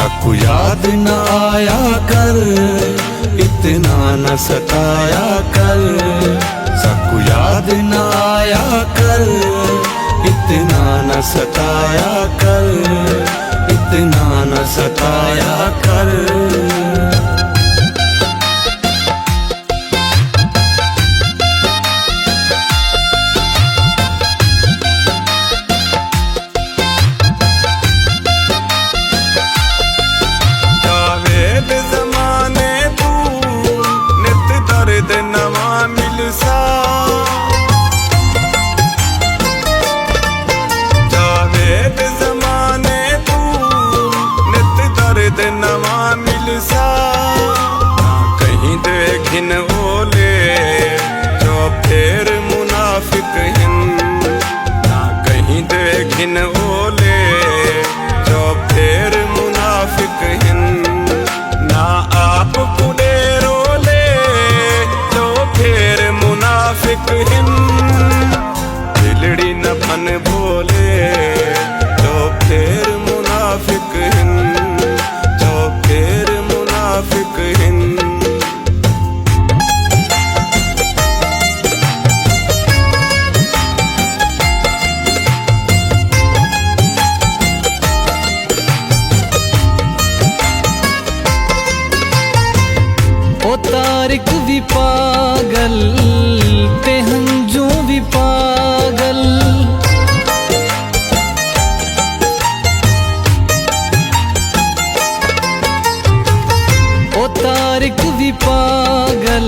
साकू याद न आया कर, इतना न सताया कर। साकू याद न आया कर, इतना न सताया कर, इतना न सताया कर। कहीं देखिन ओले जो फिर मुनाफिक हिन, ना कहीं देखिन ओले जो फिर मुनाफिक हिन। ना आप कुडे रोले जो फिर मुनाफिक हिन। दिलड़ी न बन बोले जो फिर मुनाफिक हिन, जो फिर मुनाफिक हिन। ओ तारिक भी पागल ते हंजू भी पागल। ओ तारिक भी पागल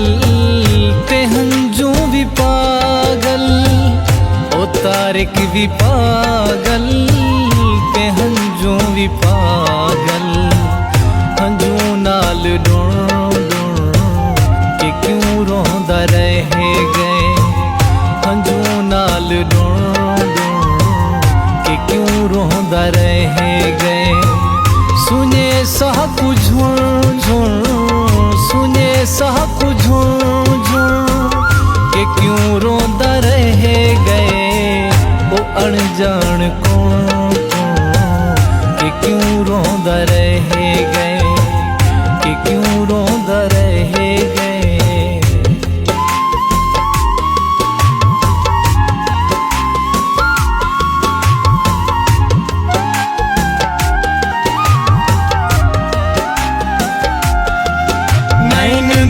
ते हंजू भी पागल। ओ तारिक भी पागल ते हंजू भी पागल। हंजू नाल कि क्यों रोंदा रह गए। हंजू नाल कि क्यों रोंदा रह गए। सुने साकू झुण झुण, सुने साकू झुण झुण कि क्यों रोंदा रह गए। ओ अनजान कौन कि क्यों रोंदा रह गए, कि क्यों रोंदा रह गए।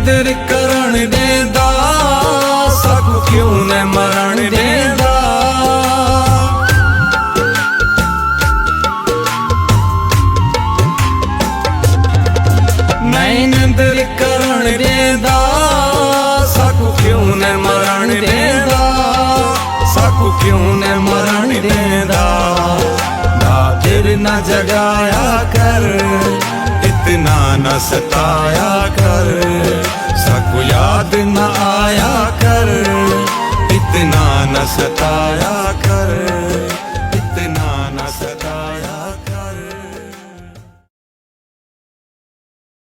दिल करण देंदा साकू क्यों न मरण देंदा। नैन दिल करण देंदा साकू क्यों न मरण देंदा। साकू क्यों न मरण देंदा। ना दिल न जगाया कर, इतना न सताया कर। साकू याद न आया कर, इतना न सताया कर।